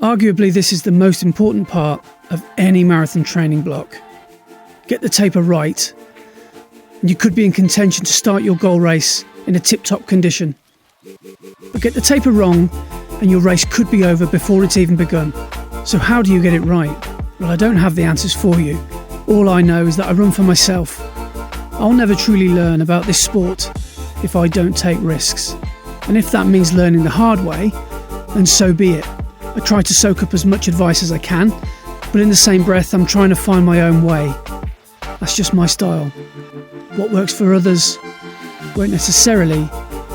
Arguably, this is the most important part of any marathon training block. Get the taper right, and you could be in contention to start your goal race in a tip-top condition. But get the taper wrong, and your race could be over before it's even begun. So how do you get it right? Well, I don't have the answers for you. All I know is that I run for myself. I'll never truly learn about this sport if I don't take risks. And if that means learning the hard way, then so be it. I try to soak up as much advice as I can, but in the same breath, I'm trying to find my own way. That's just my style. What works for others won't necessarily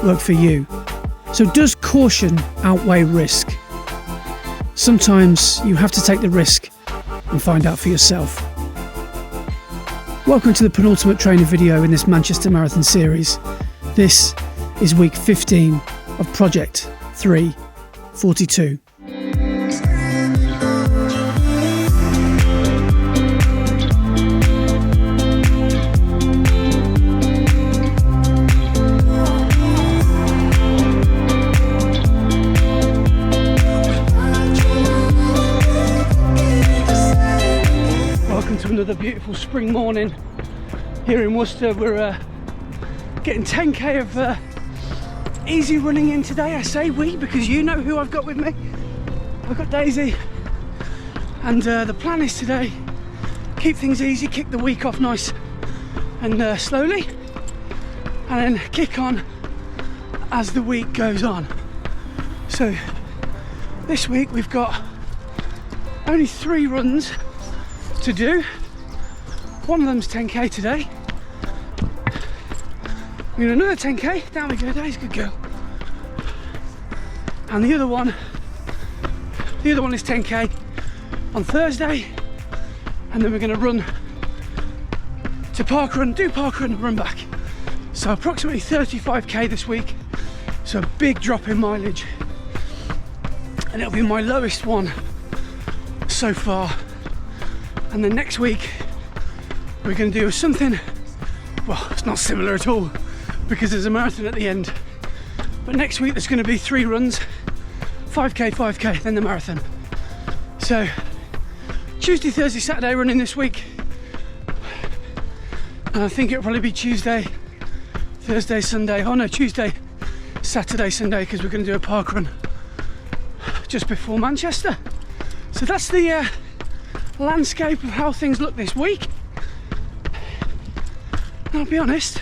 work for you. So does caution outweigh risk? Sometimes you have to take the risk and find out for yourself. Welcome to the penultimate training video in this Manchester Marathon series. This is week 15 of Project 342. Another beautiful spring morning here in Worcester. We're getting 10k of easy running in today. I say we because you know who I've got with me. I've got Daisy, and the plan is today keep things easy, kick the week off nice and slowly, and then kick on as the week goes on. So this week we've got only 3 runs to do. One of them's 10k today. We got another 10k. Down we go, Daisy, good girl. And the other one is 10k on Thursday, and then we're going to run to parkrun, do parkrun and run back. So approximately 35k this week. So a big drop in mileage, and it'll be my lowest one so far. And then next week we're going to do something, well, it's not similar at all because there's a marathon at the end. But next week there's going to be 3 runs, 5k, then the marathon. So Tuesday, Thursday, Saturday running this week. And I think it'll probably be Tuesday, Thursday, Sunday. Oh no, Tuesday, Saturday, Sunday, because we're going to do a park run just before Manchester. So that's the landscape of how things look this week. And I'll be honest,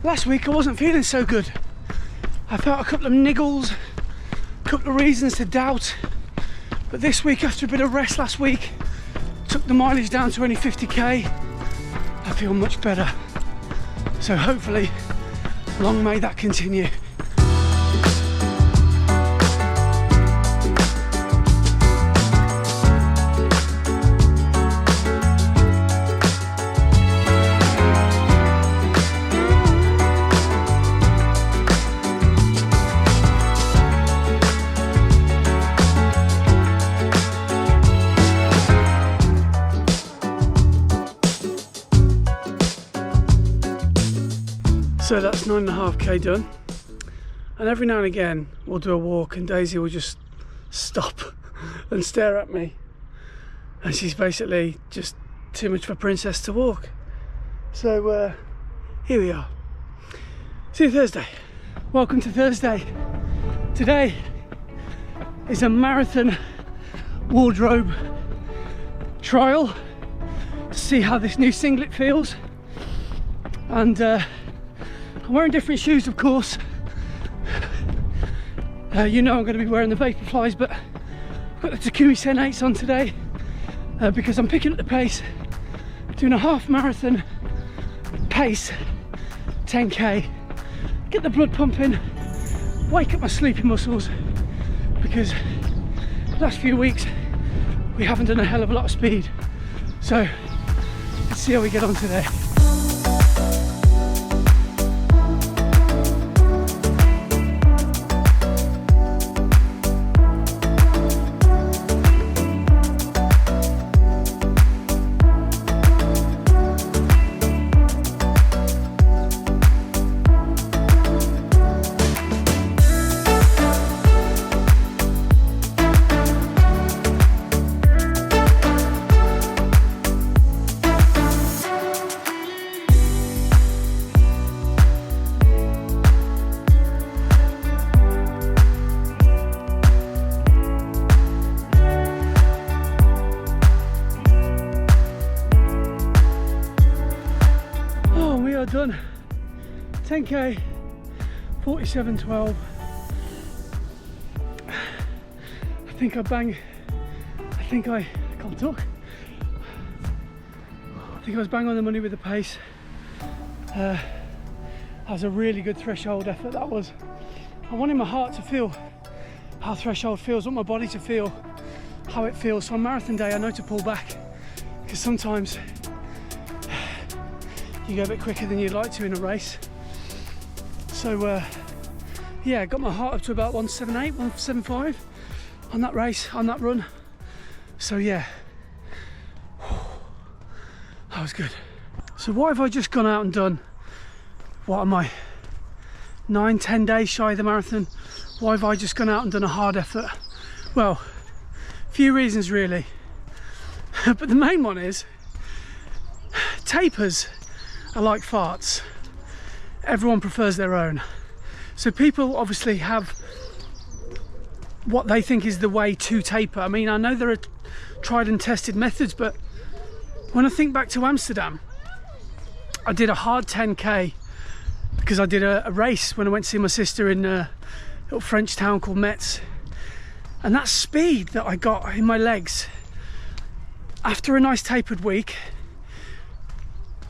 last week I wasn't feeling so good. I felt a couple of niggles, a couple of reasons to doubt, but this week, after a bit of rest last week, took the mileage down to only 50k, I feel much better. So hopefully long may that continue. So that's 9.5k done, and every now and again we'll do a walk and Daisy will just stop and stare at me, and she's basically just too much of a princess to walk. So here we are. See you Thursday. Welcome to Thursday. Today is a marathon wardrobe trial to see how this new singlet feels, and I'm wearing different shoes, of course. You know I'm going to be wearing the Vaporflies, but I've got the Takumi Sen 8s on today because I'm picking up the pace, doing a half marathon pace, 10k, get the blood pumping, wake up my sleepy muscles, because the last few weeks we haven't done a hell of a lot of speed. So let's see how we get on today. done 10k, 47:12. I can't talk. I think I was bang on the money with the pace. That was a really good threshold effort, that was. I wanted my heart to feel how threshold feels, I want my body to feel how it feels. So on marathon day I know to pull back, because sometimes you go a bit quicker than you'd like to in a race. So yeah, I got my heart up to about 178, 175 on that race, on that run. So yeah, that was good. So what have I just gone out and done? What am I, 9-10 days shy of the marathon? Why have I just gone out and done a hard effort? Well, a few reasons really. But the main one is, tapers are like farts. Everyone prefers their own. So people obviously have what they think is the way to taper. I mean, I know there are tried and tested methods, but when I think back to Amsterdam, I did a hard 10k because I did a race when I went to see my sister in a little French town called Metz, and that speed that I got in my legs after a nice tapered week,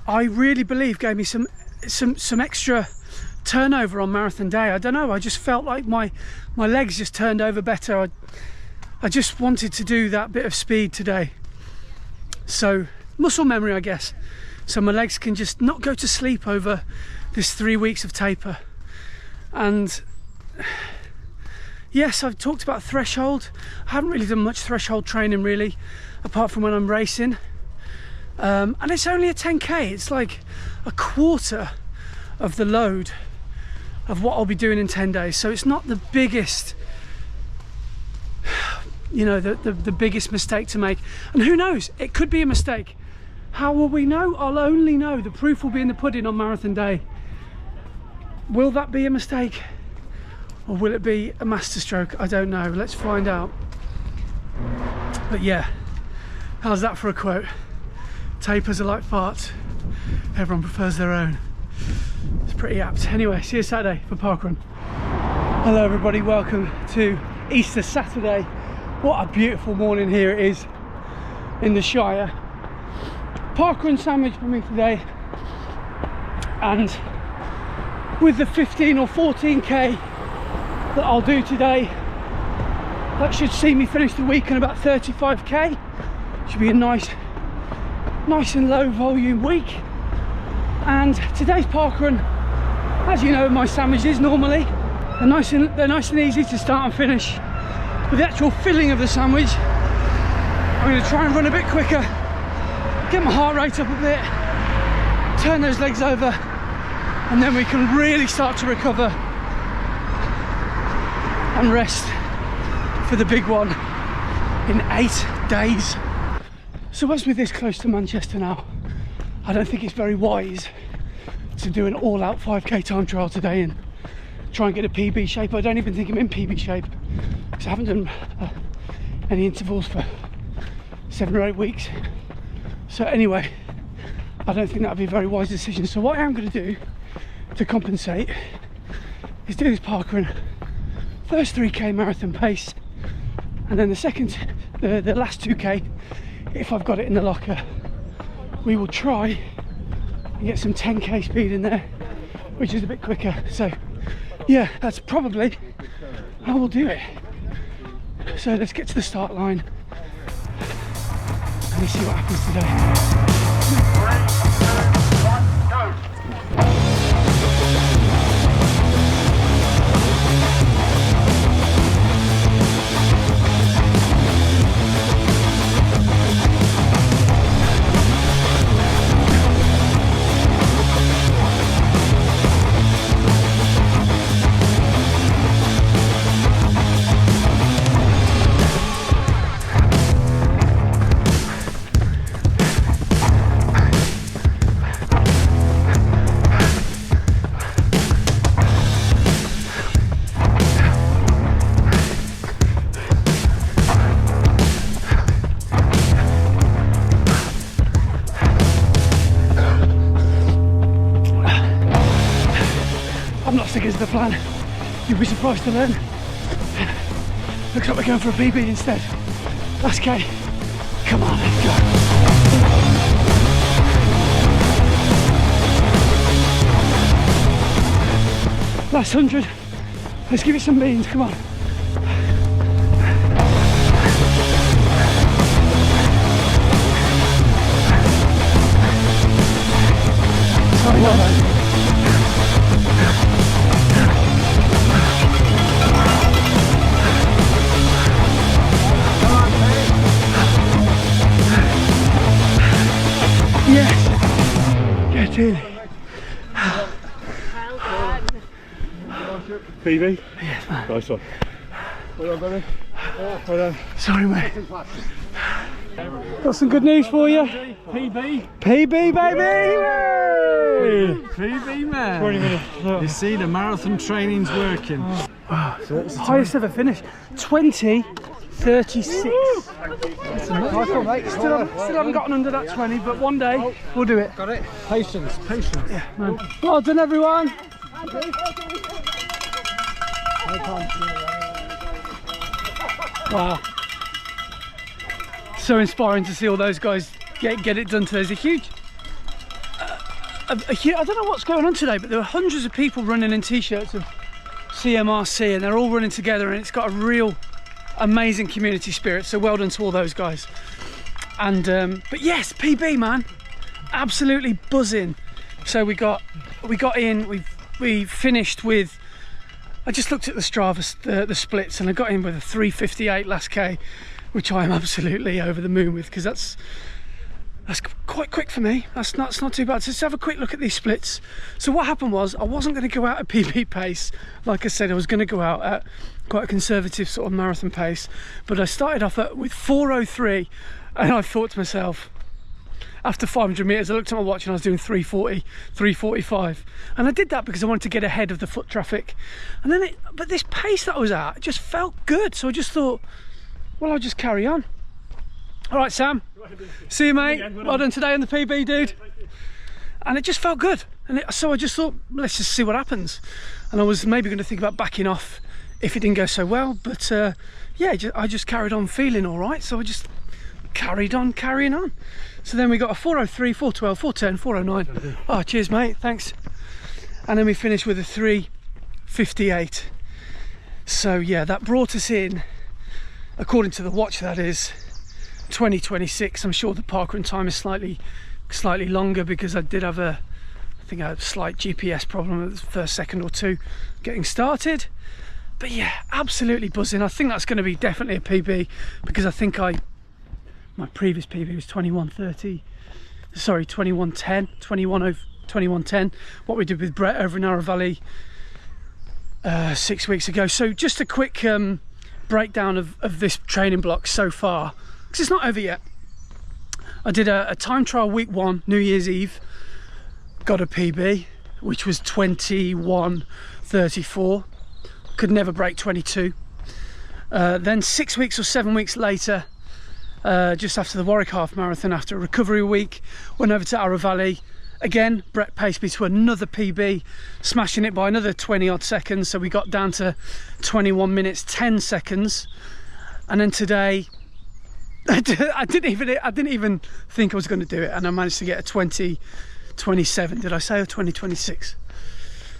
I really believe gave me some extra turnover on marathon day. I don't know, I just felt like my legs just turned over better. I just wanted to do that bit of speed today. So muscle memory, I guess, so my legs can just not go to sleep over this 3 weeks of taper. And yes, I've talked about threshold. I haven't really done much threshold training really, apart from when I'm racing. And it's only a 10k, it's like a quarter of the load of what I'll be doing in 10 days. So it's not the biggest, you know, the biggest mistake to make. And who knows, it could be a mistake. How will we know? I'll only know. The proof will be in the pudding on marathon day. Will that be a mistake? Or will it be a masterstroke? I don't know. Let's find out. But yeah, how's that for a quote? Tapers are like farts. Everyone prefers their own. It's pretty apt. Anyway, see you Saturday for parkrun. Hello everybody, welcome to Easter Saturday. What a beautiful morning here it is in the Shire. Parkrun sandwich for me today, and with the 15 or 14k that I'll do today, that should see me finish the week in about 35k. Should be a nice and low volume week. And today's parkrun, as you know, my sandwiches normally they're nice and easy to start and finish. But the actual filling of the sandwich, I'm going to try and run a bit quicker, get my heart rate up a bit, turn those legs over, and then we can really start to recover and rest for the big one in 8 days. So as we're this close to Manchester now, I don't think it's very wise to do an all-out 5k time trial today and try and get a PB shape. I don't even think I'm in PB shape because I haven't done any intervals for 7 or 8 weeks. So anyway, I don't think that would be a very wise decision. So what I am going to do to compensate is do this parkrun, first 3k marathon pace, and then the last 2k, if I've got it in the locker, we will try and get some 10k speed in there, which is a bit quicker. So yeah, that's probably how we'll do it. So let's get to the start line and let's see what happens today. 3, 2, 1, go! plan. You'll be surprised to learn. Looks like we're going for a PB instead. That's okay. Come on, let's go. Last 100. Let's give it some beans, come on. Sorry, no, no. Yes. Get in. PB? Yes, man. Nice one. Well done, buddy. Well done. Sorry, mate. Got some good news for you. PB? PB, baby! PB, man. 20 minutes. You see, the marathon training's working. Wow. Highest ever finish. 20:36. Still haven't gotten under that 20, but one day we'll do it. Got it. Patience, patience. Yeah, man. Well done, everyone. Wow. So inspiring to see all those guys get it done today. There's a huge, I don't know what's going on today, but there were hundreds of people running in t-shirts of CMRC, and they're all running together, and it's got a real amazing community spirit. So well done to all those guys. And but yes, PB, man, absolutely buzzing. So we got in, we finished with, I just looked at the Strava, the splits, and I got in with a 3:58 last K, which I am absolutely over the moon with, because that's quite quick for me. That's not too bad. So let's have a quick look at these splits. So what happened was, I wasn't going to go out at PB pace. Like I said, I was going to go out at quite a conservative sort of marathon pace, but I started off with 4:03, and I thought to myself, after 500 meters, I looked at my watch and I was doing 3:40, 3:45, and I did that because I wanted to get ahead of the foot traffic. And then but this pace that I was at, it just felt good. So I just thought, well, I'll just carry on. All right, Sam. See you, mate. Well done today on the PB, dude. And it just felt good. And so I just thought, let's just see what happens. And I was maybe going to think about backing off if it didn't go so well. But yeah, I just carried on feeling all right. So I just carried on carrying on. So then we got a 4:03, 4:12, 4:10, 4:09. Oh, cheers, mate. Thanks. And then we finished with a 3:58. So yeah, that brought us in, according to the watch, that is 20:26. I'm sure the parkrun time is slightly longer, because I did have I think I had a slight GPS problem at the first second or two getting started. But yeah, absolutely buzzing. I think that's going to be definitely a PB, because I think my previous PB was 21:30. Sorry, 21:10. 21:10. What we did with Brett over in Narrow Valley 6 weeks ago. So just a quick breakdown of this training block so far, because it's not over yet. I did a time trial week 1, New Year's Eve, got a PB, which was 21:34. Could never break 22. Then 6 weeks or 7 weeks later, just after the Warwick Half Marathon, after a recovery week, went over to Narrow Valley. Again, Brett paced me to another PB, smashing it by another 20 odd seconds. So we got down to 21 minutes 10 seconds. And then today, I didn't even think I was going to do it, and I managed to get a 20:27. Did I say, or 20:26?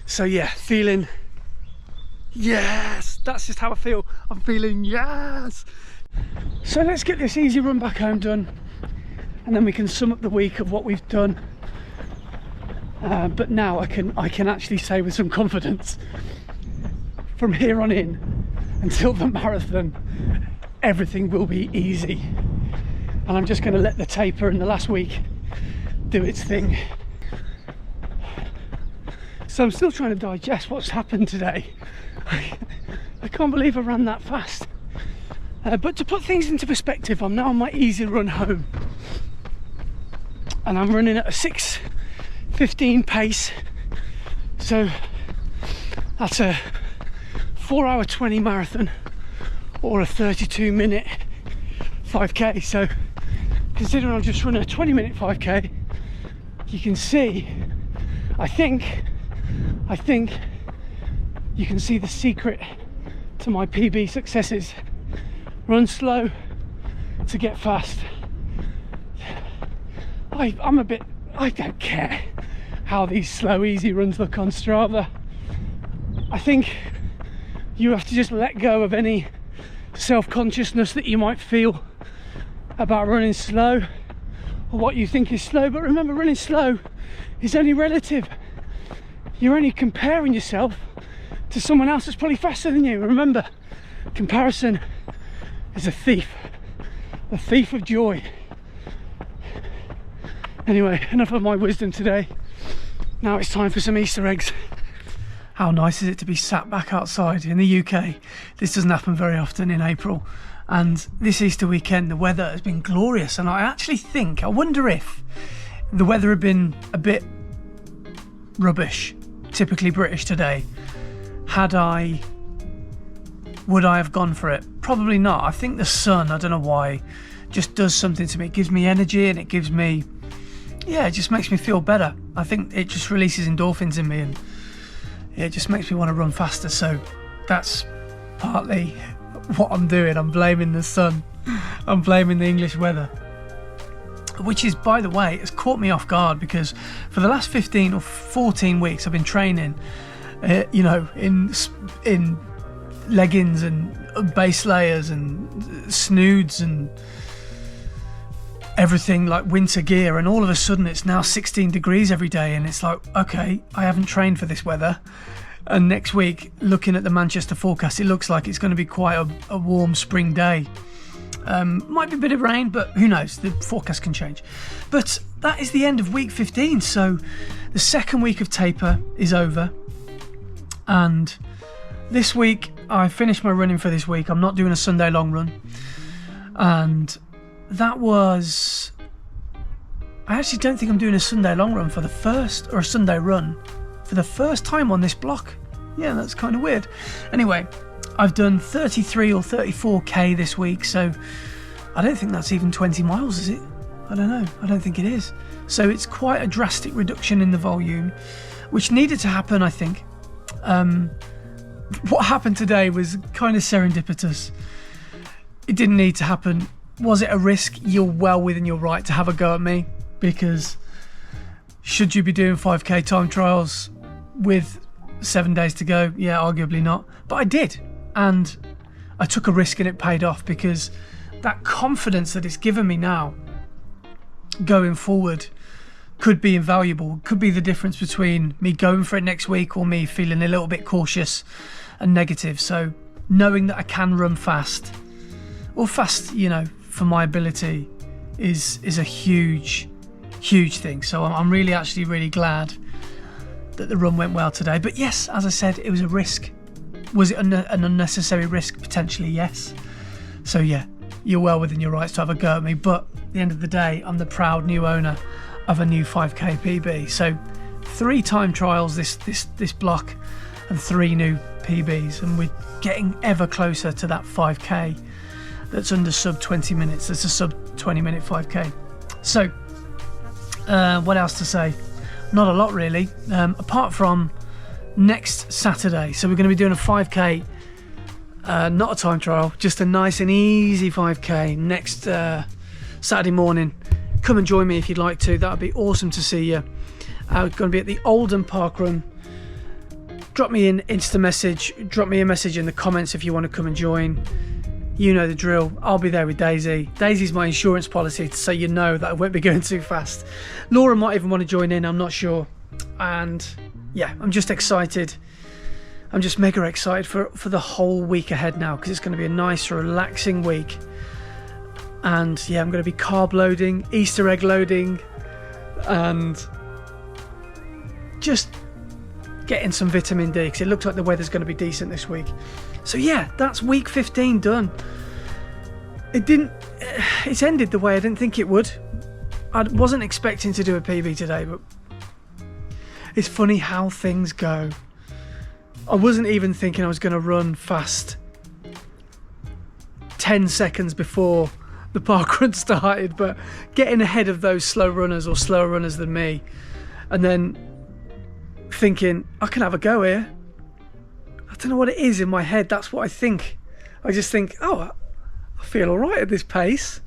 So yeah, feeling yes. That's just how I feel. I'm feeling yes. So let's get this easy run back home done, and then we can sum up the week of what we've done. But now I can actually say with some confidence, from here on in until the marathon, everything will be easy. And I'm just going to let the taper in the last week do its thing. So I'm still trying to digest what's happened today. I can't believe I ran that fast. But to put things into perspective, I'm now on my easy run home, and I'm running at a 6:15 pace. So that's a 4:20 marathon, or a 32-minute 5k. So considering I've just run a 20-minute 5k, you can see I think you can see the secret to my PB successes. Run slow to get fast. I don't care how these slow, easy runs look on Strava. I think you have to just let go of any self-consciousness that you might feel about running slow or what you think is slow. But remember, running slow is only relative. You're only comparing yourself to someone else that's probably faster than you. Remember, comparison is a thief of joy. Anyway, enough of my wisdom today. Now it's time for some Easter eggs. How nice is it to be sat back outside in the UK? This doesn't happen very often in April. And this Easter weekend, the weather has been glorious. And I actually think, I wonder if the weather had been a bit rubbish, typically British today, would I have gone for it? Probably not. I think the sun, I don't know why, just does something to me. It gives me energy and it gives me, it just makes me feel better. I think it just releases endorphins in me and it just makes me want to run faster. So that's partly what I'm doing. I'm blaming the sun. I'm blaming the English weather. Which is, by the way, has caught me off guard because for the last 15 or 14 weeks I've been training, in leggings and base layers and snoods and everything, like winter gear, and all of a sudden it's now 16 degrees every day and it's like, okay, I haven't trained for this weather. And next week, looking at the Manchester forecast, it looks like it's going to be quite a warm spring day. Might be a bit of rain, but who knows, the forecast can change. But that is the end of week 15, so the second week of taper is over, and this week I finished my running for this week. I'm not doing a Sunday long run, and that was, I actually don't think I'm doing a Sunday long run for the first, or a Sunday run for the first time on this block. Yeah, that's kind of weird. Anyway, I've done 33 or 34k this week, so I don't think that's even 20 miles, is it? I don't know. I don't think it is. So it's quite a drastic reduction in the volume, which needed to happen, I think. What happened today was kind of serendipitous. It didn't need to happen. Was it a risk? You're well within your right to have a go at me, because should you be doing 5k time trials with 7 days to go? Yeah, arguably not. But I did. And I took a risk and it paid off, because that confidence that it's given me now going forward could be invaluable. Could be the difference between me going for it next week or me feeling a little bit cautious and negative. So knowing that I can run fast, or fast, for my ability, is a huge thing. So I'm really glad that the run went well today. But yes, as I said, it was a risk. Was it an unnecessary risk? Potentially, yes. So yeah, you're well within your rights to have a go at me, but at the end of the day, I'm the proud new owner of a new 5k PB. So 3 time trials this block and 3 new PBs, and we're getting ever closer to that 5k that's under sub 20 minutes. That's a sub 20 minute 5k. So what else to say? Not a lot really, apart from next Saturday. So we're going to be doing a 5k, not a time trial, just a nice and easy 5k next Saturday morning. Come and join me if you'd like to. That would be awesome to see you. We're going to be at the Oldham Park Run. Drop me an Insta message, drop me a message in the comments if you want to come and join. You know the drill. I'll be there with Daisy. Daisy's my insurance policy, so you know that I won't be going too fast. Laura might even want to join in, I'm not sure. And yeah, I'm just excited. I'm just mega excited for the whole week ahead now, because it's going to be a nice, relaxing week. And yeah, I'm going to be carb loading, Easter egg loading, and just getting some vitamin D, because it looks like the weather's going to be decent this week. So yeah, that's week 15 done. It's ended the way I didn't think it would. I wasn't expecting to do a PB today, but it's funny how things go. I wasn't even thinking I was going to run fast 10 seconds before the park run started, but getting ahead of those slow runners, or slower runners than me, and then thinking I can have a go here. don't know what it is in my head. That's what I think. I just think, oh, I feel all right at this pace.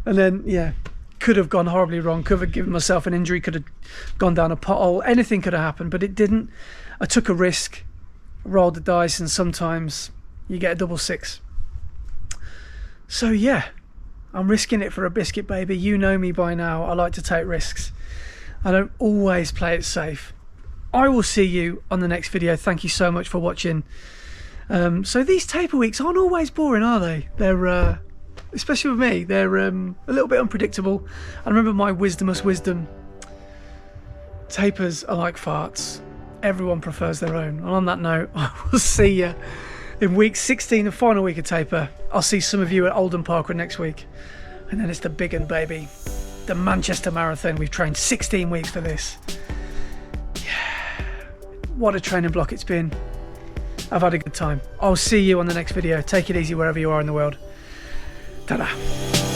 And then, yeah, could have gone horribly wrong. Could have given myself an injury. Could have gone down a pothole. Anything could have happened, but it didn't. I took a risk, rolled the dice, and sometimes you get a double six. So, yeah, I'm risking it for a biscuit, baby. You know me by now. I like to take risks. I don't always play it safe. I will see you on the next video. Thank you so much for watching. So these taper weeks aren't always boring, are they? They're, especially with me, they're a little bit unpredictable. I remember my wisdom. Tapers are like farts. Everyone prefers their own. And on that note, I will see you in week 16, the final week of taper. I'll see some of you at Oldham Parkrun next week. And then it's the big one, baby. The Manchester Marathon. We've trained 16 weeks for this. Yeah. What a training block it's been. I've had a good time. I'll see you on the next video. Take it easy wherever you are in the world. Ta-da.